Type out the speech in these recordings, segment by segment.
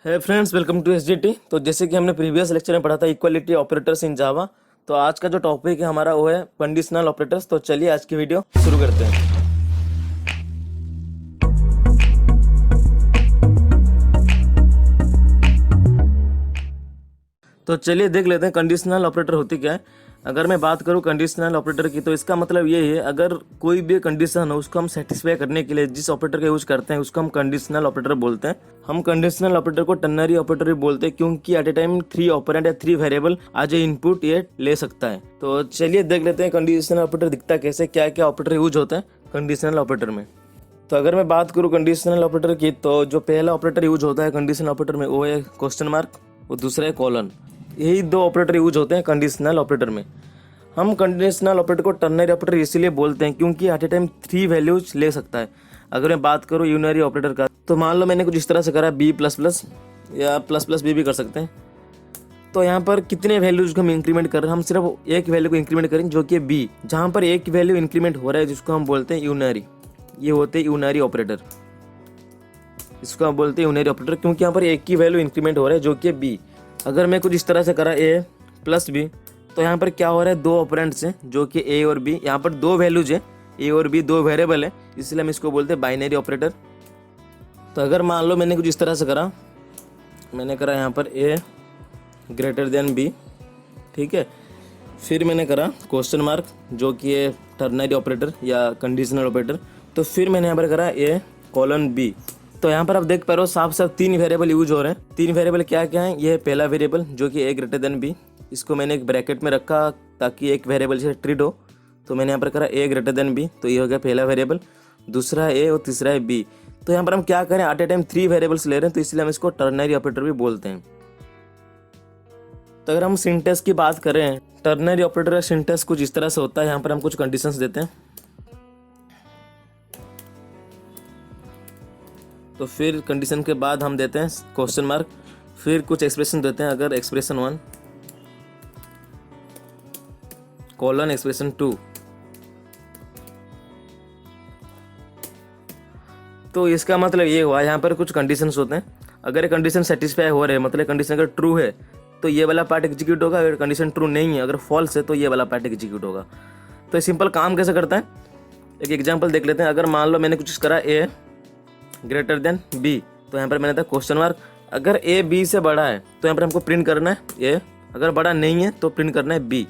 है friends, welcome to SGT. तो जैसे कि हमने प्रीवियस लेक्चर में पढ़ा था इक्वालिटी ऑपरेटर्स इन जावा, तो आज का जो टॉपिक है हमारा वो है कंडीशनल ऑपरेटर्स। तो चलिए आज की वीडियो शुरू करते हैं। तो चलिए देख लेते हैं कंडीशनल ऑपरेटर होती क्या है। अगर मैं बात करूं कंडीशनल ऑपरेटर की, तो इसका मतलब ये है अगर कोई भी कंडीशन हो उसको हम सेटिस्फाई करने के लिए जिस ऑपरेटर का यूज करते हैं उसको हम कंडीशनल ऑपरेटर बोलते हैं। हम कंडीशनल ऑपरेटर को टर्नरी ऑपरेटर भी बोलते हैं, क्योंकि एट ए टाइम 3 ऑपरेंड या 3 वेरिएबल आज इनपुट ये ले सकता है। तो चलिए देख लेते हैं कंडीशनल ऑपरेटर दिखता कैसे, क्या क्या ऑपरेटर यूज होता है कंडीशनल ऑपरेटर में। तो अगर मैं बात करूँ कंडीशनल ऑपरेटर की, तो जो पहला ऑपरेटर यूज होता है कंडीशनल ऑपरेटर में वो है क्वेश्चन मार्क और दूसरा है कॉलन। यही दो ऑपरेटर यूज होते हैं कंडीशनल ऑपरेटर में। हम कंडीशनल ऑपरेटर को टर्नरी ऑपरेटर इसीलिए बोलते हैं क्योंकि एट ए टाइम 3 वैल्यूज ले सकता है। अगर मैं बात करूँ यूनरी ऑपरेटर का, तो मान लो मैंने कुछ इस तरह से करा बी प्लस प्लस या प्लस प्लस बी भी कर सकते हैं। तो यहाँ पर कितने वैल्यूज को हम इंक्रीमेंट कर रहे हैं, हम सिर्फ एक वैल्यू को इंक्रीमेंट करेंगे जो कि बी। जहाँ पर एक वैल्यू इंक्रीमेंट हो रहा है जिसको हम बोलते हैं यूनरी, ये होते हैं यूनरी ऑपरेटर। इसको हम बोलते हैं यूनरी ऑपरेटर क्योंकि यहाँ पर एक की वैल्यू इंक्रीमेंट हो रहा है जो कि बी। अगर मैं कुछ इस तरह से करा ए प्लस बी, तो यहाँ पर क्या हो रहा है, दो ऑपरेंड्स हैं जो कि ए और बी। यहाँ पर दो वैल्यूज है, ए और बी दो वेरिएबल है, इसलिए हम इसको बोलते हैं बाइनरी ऑपरेटर। तो अगर मान लो मैंने कुछ इस तरह से करा, मैंने करा यहाँ पर ए ग्रेटर देन बी, ठीक है। फिर मैंने करा क्वेश्चन मार्क जो कि है टर्नरी ऑपरेटर या कंडीशनल ऑपरेटर। तो फिर मैंने यहाँ पर करा ए कॉलन बी। तो यहाँ पर आप देख पा रहे हो साफ साफ 3 वेरिएबल यूज हो रहे हैं। 3 वेरिएबल क्या क्या है, ये है पहला वेरिएबल जो कि ए ग्रेटर देन बी, इसको मैंने एक ब्रैकेट में रखा ताकि एक वेरिएबल से ट्रीट हो। तो मैंने यहाँ पर करा ए ग्रेटर देन बी, तो ये हो गया पहला वेरिएबल, दूसरा है ए और तीसरा है बी। तो यहाँ पर हम क्या करें, एट ए टाइम 3 वेरिएबल्स ले रहे हैं, तो इसलिए हम इसको टर्नरी ऑपरेटर भी बोलते हैं। तो अगर हम सिंटेक्स की बात करें, टर्नरी ऑपरेटर का सिंटेक्स कुछ इस तरह से होता है। यहाँ पर हम कुछ कंडीशंस देते हैं, तो फिर कंडीशन के बाद हम देते हैं क्वेश्चन मार्क, फिर कुछ एक्सप्रेशन देते हैं। अगर एक्सप्रेशन 1 कॉलन एक्सप्रेशन 2, तो इसका मतलब ये हुआ यहाँ पर कुछ कंडीशंस होते हैं। अगर कंडीशन सेटिस्फाई हो रहे हैं, मतलब कंडीशन अगर ट्रू है तो ये वाला पार्ट एग्जीक्यूट होगा, अगर कंडीशन ट्रू नहीं है, अगर फॉल्स है तो ये वाला पार्ट एग्जीक्यूट होगा। तो ये सिंपल काम कैसे करता है, एक एग्जांपल देख लेते हैं। अगर मान लो मैंने कुछ करा ए ग्रेटर देन बी, तो यहाँ पर मैंने था क्वेश्चन मार्क। अगर ए बी से बड़ा है तो यहाँ पर हमको प्रिंट करना है ए, अगर बड़ा नहीं है तो प्रिंट करना है बी।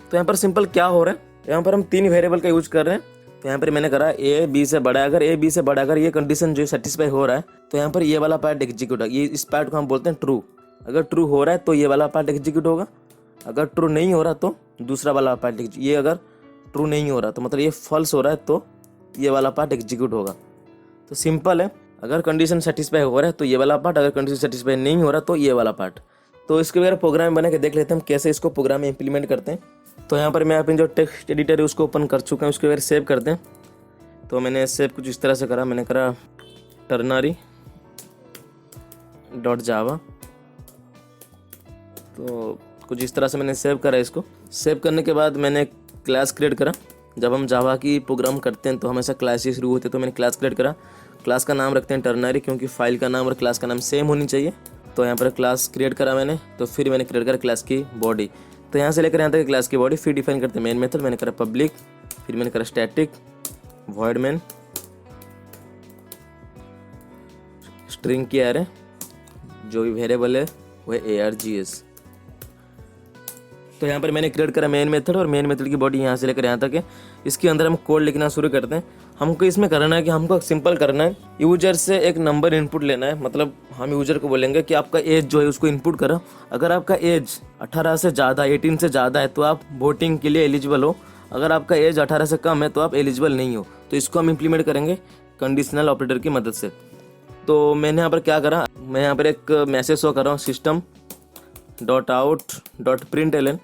तो यहाँ पर सिंपल क्या हो रहा है, यहाँ पर हम 3 वेरिएबल का यूज कर रहे हैं। तो यहाँ पर मैंने करा ए बी से बड़ा है, अगर ए बी से बड़ा, अगर ये कंडीशन जो सेटिस्फाई हो रहा है तो यहाँ पर ये वाला पार्ट एग्जीक्यूट होगा। ये इस पार्ट को हम बोलते हैं ट्रू। अगर ट्रू हो रहा है तो ये वाला पार्ट एग्जीक्यूट होगा, अगर ट्रू नहीं हो रहा तो दूसरा वाला पार्ट। ये अगर ट्रू नहीं हो रहा तो मतलब ये फॉल्स हो रहा है तो ये वाला पार्ट एग्जीक्यूट होगा। तो सिंपल है, अगर कंडीशन सेटिस्फाई हो रहा है तो ये वाला पार्ट, अगर कंडीशन सेटिस्फाई नहीं हो रहा तो ये वाला पार्ट। तो इसके वगैरह प्रोग्राम बना के देख लेते हैं हम कैसे इसको प्रोग्राम में इंप्लीमेंट करते हैं। तो यहाँ पर मैं अपनी जो टेक्स्ट एडिटर है उसको ओपन कर चुका हूँ, उसके वगैरह सेव करते हैं। तो मैंने सेव कुछ इस तरह से करा, मैंने करा टर्नरी डॉट जावा। तो कुछ इस तरह से मैंने सेव करा। इसको सेव करने के बाद मैंने क्लास क्रिएट करा। जब हम जावा की प्रोग्राम करते हैं तो हमेशा क्लास ही शुरू होते हैं, तो मैंने क्लास क्रिएट करा। क्लास का नाम रखते हैं टर्नरी, क्योंकि फाइल का नाम और क्लास का नाम सेम होनी चाहिए। तो यहाँ पर क्लास क्रिएट करा मैंने। तो फिर मैंने क्रिएट करा क्लास की बॉडी। तो यहाँ से लेकर यहाँ तक क्लास की बॉडी, फिर डिफाइन करते हैं मेन मेथड। मैंने करा पब्लिक, फिर मैंने करा स्टैटिक वॉइड मेन स्ट्रिंग की एरे, जो भी वेरिएबल है वो है args। तो यहाँ पर मैंने क्रिएट करा मेन मेथड, और मेन मेथड की बॉडी यहाँ से लेकर यहाँ तक है। इसके अंदर हम कोड लिखना शुरू करते हैं। हमको इसमें करना है कि हमको सिंपल करना है, यूजर से एक नंबर इनपुट लेना है। मतलब हम यूजर को बोलेंगे कि आपका एज जो है उसको इनपुट करो। अगर आपका एज 18 से ज़्यादा, 18 से ज़्यादा है तो आप वोटिंग के लिए एलिजिबल हो। अगर आपका एज 18 से कम है तो आप एलिजिबल नहीं हो। तो इसको हम इम्प्लीमेंट करेंगे कंडीशनल ऑपरेटर की मदद से। तो मैंने यहाँ पर क्या करा, मैं यहाँ पर एक मैसेज शो कर रहा हूँ, system dot out dot print L N.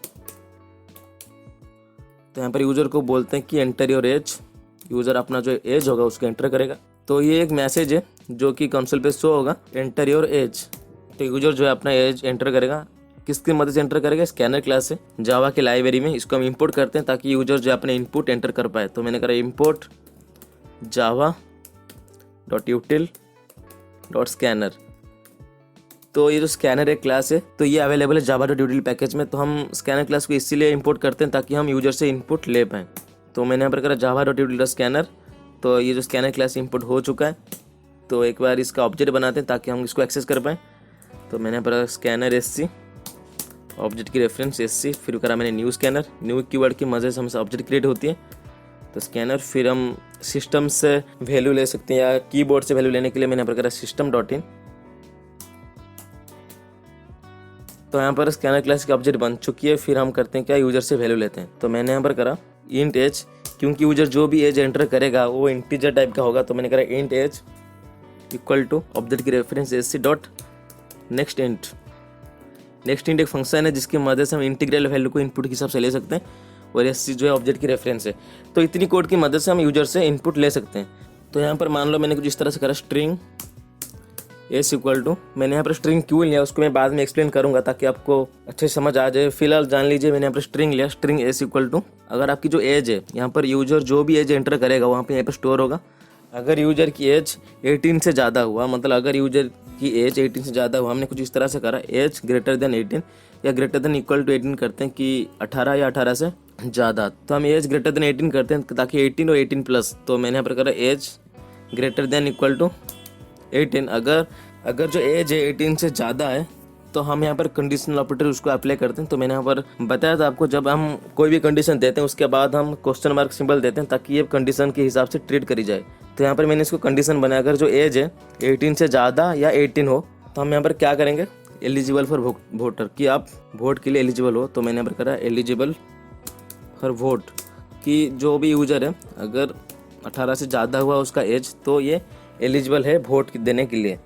तो यहाँ पर यूज़र को बोलते हैं कि एंटर योर एज। यूज़र अपना जो एज होगा उसको एंटर करेगा। तो ये एक मैसेज है जो कि कंसोल पे शो होगा, एंटर योर एज। तो यूज़र जो है अपना एज एंटर करेगा। किसकी मदद से एंटर करेगा, स्कैनर क्लास से जावा की लाइब्रेरी में। इसको हम इंपोर्ट करते हैं ताकि यूज़र जो है अपने इनपुट एंटर कर पाए। तो मैंने करा import Java dot यूटिल dot scanner. तो ये जो स्कैनर एक क्लास है, तो ये अवेलेबल है जावा डॉट यूटिल पैकेज में। तो हम स्कैनर क्लास को इसीलिए इंपोर्ट करते हैं ताकि हम यूजर से इनपुट ले पाएँ। तो मैंने यहाँ पर करा जावा डॉट यूटिल स्कैनर। तो ये जो स्कैनर क्लास इंपोर्ट हो चुका है, तो एक बार इसका ऑब्जेक्ट बनाते हैं ताकि हम इसको एक्सेस कर पाएँ। तो मैंने यहाँ पर स्कैनर SC, ऑब्जेक्ट की रेफरेंस SC, फिर करा मैंने न्यू स्कैनर। न्यू कीवर्ड की मदद से हमसे ऑब्जेक्ट क्रिएट होती है तो स्कैनर। फिर हम सिस्टम से वैल्यू ले सकते हैं या कीबोर्ड से वैल्यू लेने के लिए मैंने यहाँ पर करा system.in। तो यहाँ पर स्कैनर क्लास की ऑब्जेक्ट बन चुकी है। फिर हम करते हैं क्या, यूजर से वैल्यू लेते हैं। तो मैंने यहाँ पर करा int age, क्योंकि यूजर जो भी एज एंटर करेगा वो इंटीजर टाइप का होगा। तो मैंने करा int age equal to object की reference SC dot next int. Next int एक फंक्शन है जिसकी मदद से हम इंटीग्रल वैल्यू को इनपुट के हिसाब से ले सकते हैं, और SC जो है ऑब्जेक्ट की रेफरेंस है। तो इतनी कोड की मदद से हम यूजर से इनपुट ले सकते हैं। तो यहाँ पर मान लो मैंने कुछ इस तरह से करा स्ट्रिंग S इक्वल टू, मैंने यहाँ पर स्ट्रिंग क्यों लिया उसको मैं बाद में एक्सप्लेन करूँगा ताकि आपको अच्छे समझ आ जाए। फिलहाल जान लीजिए मैंने यहाँ पर स्ट्रिंग लिया, स्ट्रिंग S इक्वल टू, अगर आपकी जो एज है यहाँ पर यूजर जो भी एज एंटर करेगा वहाँ पे यहाँ पर स्टोर होगा। अगर यूजर की एज 18 से ज़्यादा हुआ, मतलब अगर यूजर की एज 18 से ज़्यादा हुआ, हमने कुछ इस तरह से करा एज ग्रेटर देन 18 या ग्रेटर देन इक्वल टू 18 करते हैं कि 18 या 18 से ज़्यादा। तो हम एज ग्रेटर देन 18 करते हैं ताकि 18 और 18 प्लस। तो मैंने यहाँ पर करा age greater than equal to 18। अगर जो एज है 18 से ज़्यादा है तो हम यहाँ पर कंडीशनल ऑपरेटर उसको अप्लाई करते हैं। तो मैंने यहाँ पर बताया था आपको, जब हम कोई भी कंडीशन देते हैं उसके बाद हम क्वेश्चन मार्क सिंबल देते हैं ताकि ये कंडीशन के हिसाब से ट्रीट करी जाए। तो यहाँ पर मैंने इसको कंडीशन बनाया, अगर जो एज है 18 से ज़्यादा या 18 हो तो हम यहाँ पर क्या करेंगे, एलिजिबल फॉर वोटर, कि आप वोट के लिए एलिजिबल हो। तो मैंने यहाँ पर करा एलिजिबल फॉर वोट, कि जो भी यूजर है अगर 18 से ज़्यादा हुआ उसका एज तो ये एलिजिबल है वोट देने के लिए।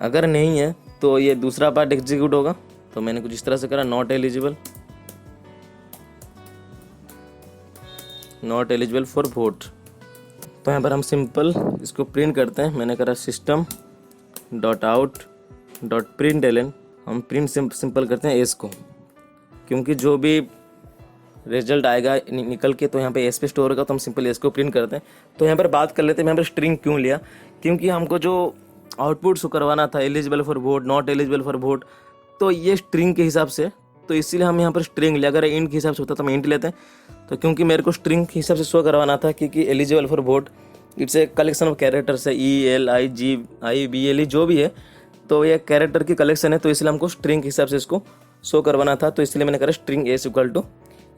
अगर नहीं है तो ये दूसरा पार्ट एग्जीक्यूट होगा। तो मैंने कुछ इस तरह से करा नॉट एलिजिबल फॉर वोट। तो यहाँ पर हम सिंपल इसको प्रिंट करते हैं। मैंने करा system dot out dot print LN, हम प्रिंट सिंपल करते हैं एस को, क्योंकि जो भी रिजल्ट आएगा निकल के तो यहाँ पे एस पे स्टोर होगा, तो हम सिंपल एस को प्रिंट करते हैं। तो यहाँ पर बात कर लेते हैं यहाँ पर स्ट्रिंग क्यों लिया, क्योंकि हमको जो आउटपुट शो करवाना था eligible for vote, not eligible for vote, तो ये स्ट्रिंग के हिसाब से, तो इसीलिए हम यहाँ पर स्ट्रिंग लिया। अगर इंट के हिसाब से होता तो हम इंट लेते हैं। तो क्योंकि मेरे को स्ट्रिंग के हिसाब से शो करवाना था, क्योंकि eligible for vote it's a collection of characters है, ELIGIBLE जो भी है, तो ये कैरेक्टर की कलेक्शन है। तो इसलिए हमको स्ट्रिंग के हिसाब से इसको शो करवाना था। तो इसलिए मैंने करा string S equal to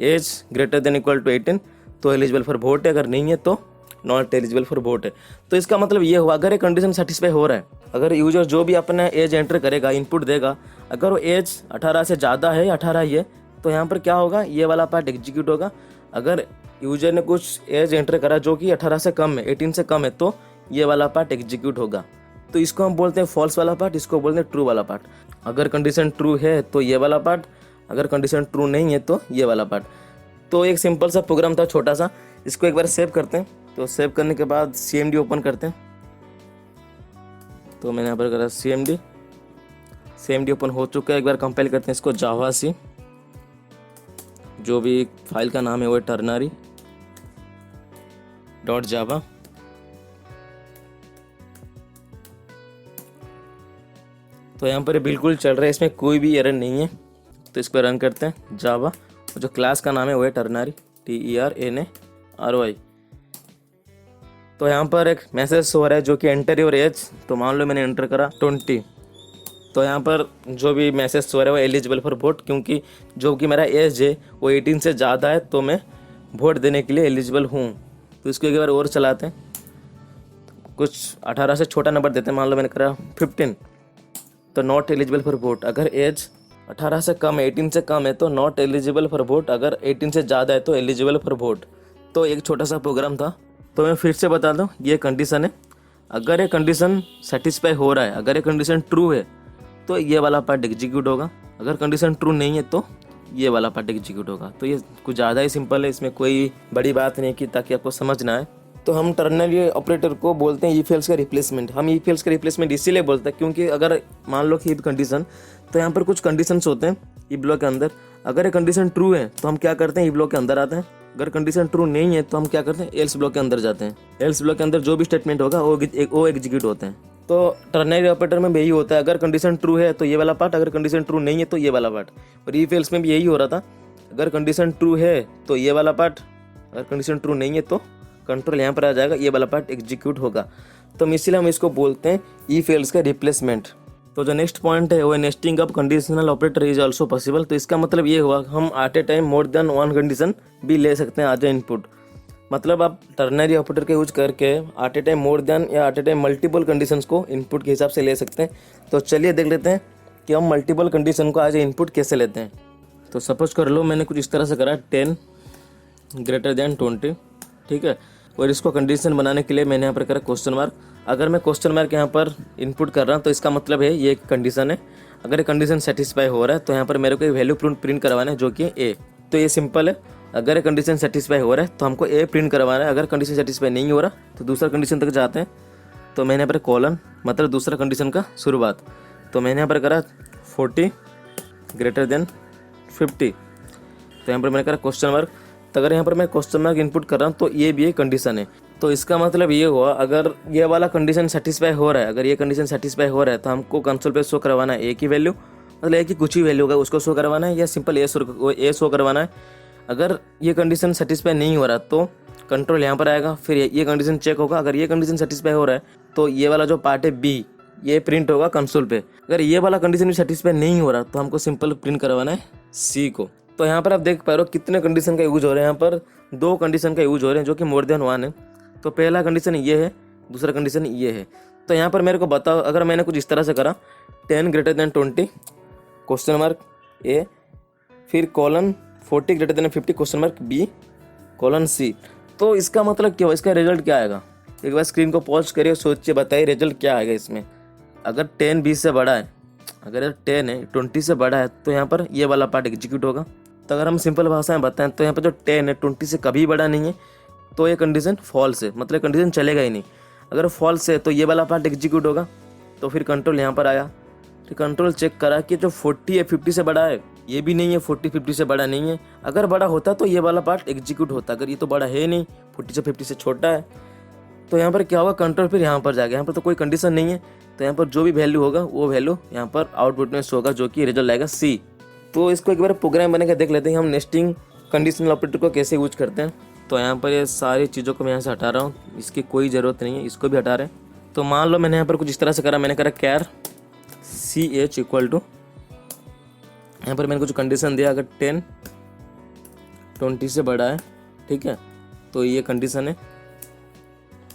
age greater than equal to 18, तो एलिजिबल फॉर वोट है, अगर नहीं है तो नॉट एलिजिबल फॉर वोट है। तो इसका मतलब ये हुआ, अगर ये कंडीशन सेटिस्फाई हो रहा है, अगर यूजर जो भी अपना एज एंटर करेगा, इनपुट देगा, अगर वो एज 18 से ज़्यादा है या 18 ही है, तो यहाँ पर क्या होगा, ये वाला पार्ट एग्जीक्यूट होगा। अगर यूजर ने कुछ एज एंटर करा जो कि 18 से कम है, 18 से कम है, तो ये वाला पार्ट एग्जीक्यूट होगा। तो इसको हम बोलते हैं फॉल्स वाला पार्ट, इसको बोलते हैं ट्रू वाला पार्ट। अगर कंडीशन ट्रू है तो ये वाला पार्ट, अगर कंडीशन ट्रू नहीं है तो ये वाला पार्ट। तो एक सिंपल सा प्रोग्राम था छोटा सा, इसको एक बार सेव करते हैं। तो सेव करने के बाद CMD ओपन करते हैं। तो मैंने यहाँ पर करा CMD ओपन हो चुका है। एक बार कंपाइल करते हैं इसको, जावा सी, जो भी फाइल का नाम है वो टर्नरी डॉट जावा। तो यहाँ पर बिल्कुल चल रहा है, इसमें कोई भी एरर नहीं है। तो इसको रन करते हैं जावा, जो क्लास का नाम है वो है टर्नरी, TERNARY। तो यहाँ पर एक मैसेज हो रहा है जो कि एंटर योर एज। तो मान लो मैंने एंटर करा 20, तो यहाँ पर जो भी मैसेज हो रहा है वो एलिजिबल फॉर वोट, क्योंकि जो कि मेरा एज है वो 18 से ज़्यादा है, तो मैं वोट देने के लिए एलिजिबल हूँ। तो इसको एक बार और चलाते हैं, कुछ 18 से छोटा नंबर देते हैं, मान लो मैंने करा 15, तो नॉट एलिजिबल फॉर वोट। अगर एज 18 से कम है, 18 से कम है तो नॉट एलिजिबल फॉर वोट, अगर 18 से ज़्यादा है तो एलिजिबल फॉर वोट। तो एक छोटा सा प्रोग्राम था। तो मैं फिर से बता दूं, ये कंडीशन है, अगर ये कंडीशन सेटिस्फाई हो रहा है, अगर ये कंडीशन ट्रू है तो ये वाला पार्ट एग्जीक्यूट होगा, अगर कंडीशन ट्रू नहीं है तो ये वाला पार्ट एग्जीक्यूट होगा। तो ये कुछ ज़्यादा ही सिंपल है, इसमें कोई बड़ी बात नहीं की, ताकि आपको समझ ना आए। तो हम टर्नरी ऑपरेटर को बोलते हैं if else का रिप्लेसमेंट। हम if else का रिप्लेसमेंट इसीलिए बोलते हैं क्योंकि अगर मान लो कि if कंडीशन, तो यहाँ पर कुछ कंडीशंस होते हैं if ब्लॉक के अंदर। अगर ये कंडीशन ट्रू है तो हम क्या करते हैं, if ब्लॉक के अंदर आते हैं। अगर कंडीशन ट्रू नहीं है तो हम क्या करते हैं, एल्स ब्लॉक के अंदर जाते हैं। एल्स ब्लॉक के अंदर जो भी स्टेटमेंट होगा वो एग्जीक्यूट होते हैं। तो टर्नरी ऑपरेटर में भी यही होता है, अगर कंडीशन ट्रू है तो ये वाला पार्ट, अगर कंडीशन ट्रू नहीं है तो ये वाला पार्ट। और इफ एल्स में भी यही हो रहा था, अगर कंडीशन ट्रू है तो ये वाला पार्ट, अगर कंडीशन ट्रू नहीं है तो कंट्रोल यहाँ पर आ जाएगा, ये वाला पार्ट एग्जीक्यूट होगा। तो इसीलिए हम इसको बोलते हैं इफ एल्स का रिप्लेसमेंट। तो जो नेक्स्ट पॉइंट है वो है nesting up conditional operator is also possible. तो इसका मतलब ये हुआ हम at a time more than one condition भी ले सकते हैं एज ए इनपुट। मतलब आप टर्नरी ऑपरेटर का यूज करके at a time more than या at a time multiple conditions को इनपुट के हिसाब से ले सकते हैं। तो चलिए देख लेते हैं कि हम मल्टीपल कंडीशन को एज ए इनपुट कैसे लेते हैं। तो सपोज कर लो मैंने कुछ इस तरह से करा 10 ग्रेटर देन 20, ठीक है। और इसको कंडीशन बनाने के लिए मैंने यहाँ पर करा क्वेश्चन मार्क। अगर मैं क्वेश्चन मार्क यहाँ पर इनपुट कर रहा हूँ तो इसका मतलब है ये एक कंडीशन है। अगर ये कंडीशन सेटिस्फाई हो रहा है तो यहाँ पर मेरे को एक वैल्यू प्रिंट करवाना है जो कि ए। तो ये सिंपल है, अगर कंडीशन सेटिस्फाई हो रहा है तो हमको ए प्रिंट करवाना है। अगर कंडीशन सेटिस्फाई नहीं हो रहा तो दूसरा कंडीशन तक जाते हैं। तो मैंने यहाँ पर कॉलन मतलब दूसरा कंडीशन का शुरुआत। तो मैंने यहाँ पर करा 40 ग्रेटर देन 50। तो यहाँ पर मैंने करा क्वेश्चन मार्क। तो अगर यहाँ पर मैं क्वेश्चन मार्क इनपुट कर रहा हूँ तो ये भी एक कंडीशन है। तो इसका मतलब ये हुआ अगर ये वाला कंडीशन सेटिस्फाई हो रहा है, अगर ये कंडीशन सेटिस्फाई हो रहा है तो हमको कंसोल पे शो करवाना है ए की वैल्यू, मतलब ए की कुछ ही वैल्यू होगा उसको शो करवाना है, या सिंपल ए शो करवाना है। अगर ये कंडीशन सेटिस्फाई नहीं हो रहा तो कंट्रोल यहाँ पर आएगा, फिर ये कंडीशन चेक होगा। अगर ये कंडीशन सेटिस्फाई हो रहा है तो ये वाला जो पार्ट है बी ये प्रिंट होगा कंसोल पे। अगर ये वाला कंडीशन भी सेटिस्फाई नहीं हो रहा तो हमको सिंपल प्रिंट करवाना है सी को। तो यहाँ पर आप देख पा रहे हो कितने कंडीशन का यूज हो रहे हैं। यहाँ पर 2 कंडीशन का यूज हो रहे हैं जो कि मोर देन 1 है। तो पहला कंडीशन ये है, दूसरा कंडीशन ये है। तो यहाँ पर मेरे को बताओ अगर मैंने कुछ इस तरह से करा 10 greater than 20 question mark A, फिर colon 40 greater than 50 question mark B colon C, तो इसका मतलब क्या हुआ, इसका रिजल्ट क्या आएगा? एक बार स्क्रीन को पॉज करिए, सोचिए, बताइए रिजल्ट क्या आएगा इसमें। अगर 10 20 से बड़ा है, अगर 10 है 20 से बड़ा है तो यहाँ पर ये वाला पार्ट एग्जीक्यूट होगा। तो अगर हम सिंपल भाषा में बताएं तो यहाँ पर जो 10 है 20 से कभी बड़ा नहीं है तो ये कंडीशन फॉल्स है, मतलब कंडीशन चलेगा ही नहीं। अगर फॉल्स है तो ये वाला पार्ट एग्जीक्यूट होगा। तो फिर कंट्रोल यहाँ पर आया, फिर कंट्रोल चेक करा कि जो 40 है 50 से बड़ा है, ये भी नहीं है 40 50 से बड़ा नहीं है। अगर बड़ा होता तो ये वाला पार्ट एग्जीक्यूट होता, अगर ये तो बड़ा है नहीं, 40 से 50 से छोटा है। तो यहाँ पर क्या होगा, कंट्रोल फिर यहाँ पर जाएगा, यहाँ पर तो कोई कंडीशन नहीं है तो यहाँ पर जो भी वैल्यू होगा वो वैल्यू यहाँ पर आउटपुट में शो होगा जो कि रिजल्ट आएगा सी। तो इसको एक बार प्रोग्राम बना के देख लेते हैं हम नेस्टिंग कंडीशनल ऑपरेटर को कैसे यूज करते हैं। तो यहाँ पर ये सारी चीज़ों को मैं यहाँ से हटा रहा हूँ, इसकी कोई ज़रूरत नहीं है, इसको भी हटा रहे हैं। तो मान लो मैंने यहाँ पर कुछ इस तरह से करा, मैंने करा कैर सी एच इक्वल टू, यहाँ पर मैंने कुछ कंडीशन दिया, अगर 10 20 से बड़ा है, ठीक है, तो ये कंडीशन है।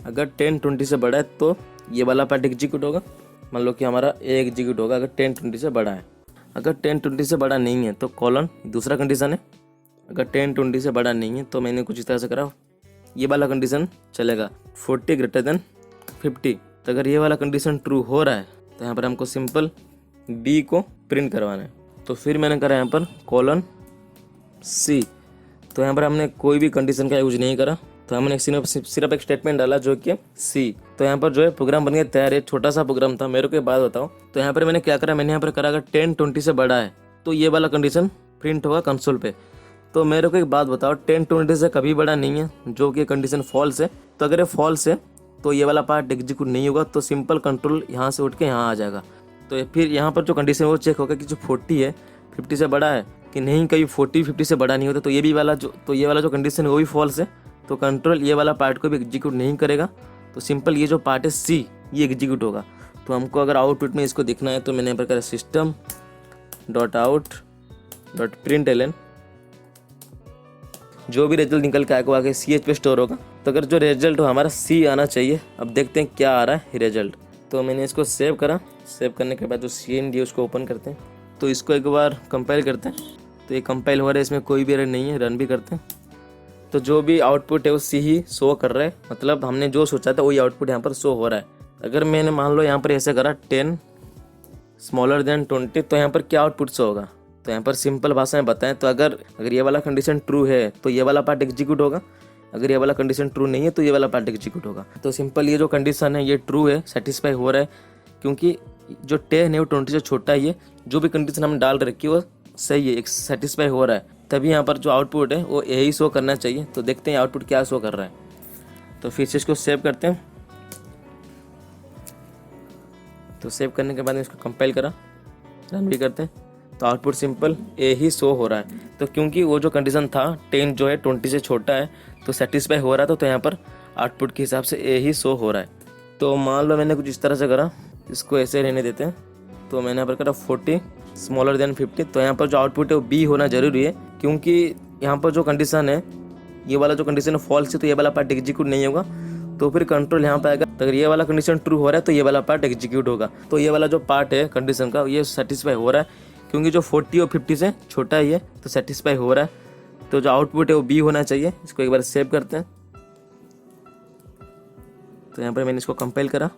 अगर 10 20 से बड़ा है तो ये वाला पार्ट एग्जीक्यूट होगा, मान लो कि हमारा ए एग्जीक्यूट होगा अगर 10 20 से बड़ा है। अगर 10 20 से बड़ा नहीं है तो कॉलन दूसरा कंडीशन है, अगर 10 20 से बड़ा नहीं है तो मैंने कुछ इस तरह से करा, ये वाला कंडीशन चलेगा 40 ग्रेटर देन 50। तो अगर ये वाला कंडीशन ट्रू हो रहा है तो यहाँ पर हमको सिंपल बी को प्रिंट करवाना है। तो फिर मैंने करा यहाँ पर कॉलन सी। तो यहाँ पर हमने कोई भी कंडीशन का यूज नहीं करा, तो हमने सिर्फ एक स्टेटमेंट डाला जो कि सी। तो यहाँ पर जो है प्रोग्राम बन गया तैयार है, छोटा सा प्रोग्राम था। मेरे को एक बात बताओ, तो यहाँ पर मैंने क्या करा, मैंने यहाँ पर करा अगर 10 20 से बड़ा है तो ये वाला कंडीशन प्रिंट होगा कंसोल पे। तो मेरे को एक बात बताओ, 10 20 से कभी बड़ा नहीं है जो कि कंडीशन फॉल्स है। तो अगर ये फॉल्स है तो ये वाला पार्ट एग्जीक्यूट नहीं होगा, तो सिंपल कंट्रोल यहाँ से उठ के यहाँ आ जाएगा। तो फिर यहाँ पर जो कंडीशन वो चेक होगा कि जो 40 है 50 से बड़ा है कि नहीं, कभी 40 50 से बड़ा नहीं होता, तो ये वाला जो कंडीशन है वो भी फॉल्स है। तो कंट्रोल ये वाला पार्ट को भी एग्जीक्यूट नहीं करेगा, तो सिंपल ये जो पार्ट है सी ये एग्जीक्यूट होगा। तो हमको अगर आउटपुट में इसको देखना है तो मैंने यहाँ पर करा system dot out dot print L N, जो भी रिजल्ट निकल के आएगा आगे सी एच पे स्टोर होगा। तो अगर जो रिजल्ट हो हमारा सी आना चाहिए। अब देखते हैं क्या आ रहा है रिजल्ट। तो मैंने इसको सेव करा, सेव करने के बाद जो सी एन डी उसको ओपन करते हैं। तो इसको एक बार कंपाइल करते हैं, तो ये कंपाइल हो रहा है, इसमें कोई भी एरर नहीं है। रन भी करते हैं तो जो भी आउटपुट है वो सी ही शो कर रहा है, मतलब हमने जो सोचा था वही आउटपुट यहाँ पर शो हो रहा है। अगर मैंने मान लो यहाँ पर ऐसे करा 10 स्मॉलर देन 20, तो यहाँ पर क्या आउटपुट शो होगा? तो यहाँ पर सिंपल भाषा में बताएं तो अगर ये वाला कंडीशन ट्रू है तो ये वाला पार्ट एग्जीक्यूट होगा, अगर ये वाला कंडीशन ट्रू नहीं है तो ये वाला पार्ट एग्जीक्यूट होगा। तो सिंपल ये जो कंडीशन है ये ट्रू है, सेटिस्फाई हो रहा है, क्योंकि जो 10 है वो 20 से छोटा है। ये जो भी कंडीशन हमने डाल रखी है वो सही है, एक सेटिस्फाई हो रहा है, तभी यहाँ पर जो आउटपुट है वो यही शो करना चाहिए। तो देखते हैं आउटपुट क्या शो कर रहा है। तो फिर से इसको सेव करते हैं। तो सेव करने के बाद इसको कंपाइल करा, रन भी करते हैं, तो आउटपुट सिंपल ए ही शो हो रहा है। तो क्योंकि वो जो कंडीशन था 10 जो है 20 से छोटा है तो सेटिस्फाई हो रहा था, तो यहाँ पर आउटपुट के हिसाब से ए ही शो हो रहा है। तो मान लो मैंने कुछ इस तरह से करा, इसको ऐसे रहने देते हैं। तो मैंने यहाँ पर करा 40 स्मॉलर देन 50, तो यहाँ पर जो आउटपुट है वो बी होना जरूरी है, क्योंकि यहाँ पर जो कंडीशन है, ये वाला जो कंडीशन है फॉल्स है, तो ये वाला पार्ट एग्जीक्यूट नहीं होगा। तो फिर कंट्रोल यहाँ पे आएगा, तो अगर ये वाला कंडीशन ट्रू हो रहा है तो ये वाला पार्ट एग्जीक्यूट होगा। तो ये वाला जो पार्ट है कंडीशन का ये सेटिस्फाई हो रहा है, क्योंकि जो 40 और 50 से छोटा है ये, तो सेटिस्फाई हो रहा है। तो जो आउटपुट है वो बी होना चाहिए। इसको एक बार सेव करते हैं। तो यहाँ पर मैंने इसको कंपाइल करा,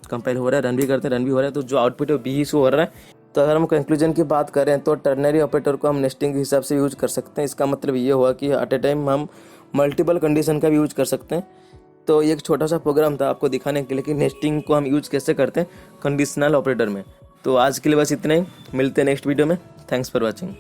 कंपाइल हो रहा है, रन भी करते हैं, रन भी हो रहा है। तो जो आउटपुट है वो बी ही शो हो रहा है। तो अगर हम कंक्लूजन की बात करें तो टर्नरी ऑपरेटर को हम नेस्टिंग के हिसाब से यूज कर सकते हैं। इसका मतलब ये हुआ कि एट ए टाइम हम मल्टीपल कंडीशन का भी यूज कर सकते हैं। तो ये एक छोटा सा प्रोग्राम था आपको दिखाने के लिए कि नेस्टिंग को हम यूज कैसे करते हैं कंडीशनल ऑपरेटर में। तो आज के लिए बस इतना ही, मिलते हैं नेक्स्ट वीडियो में। Thanks for watching.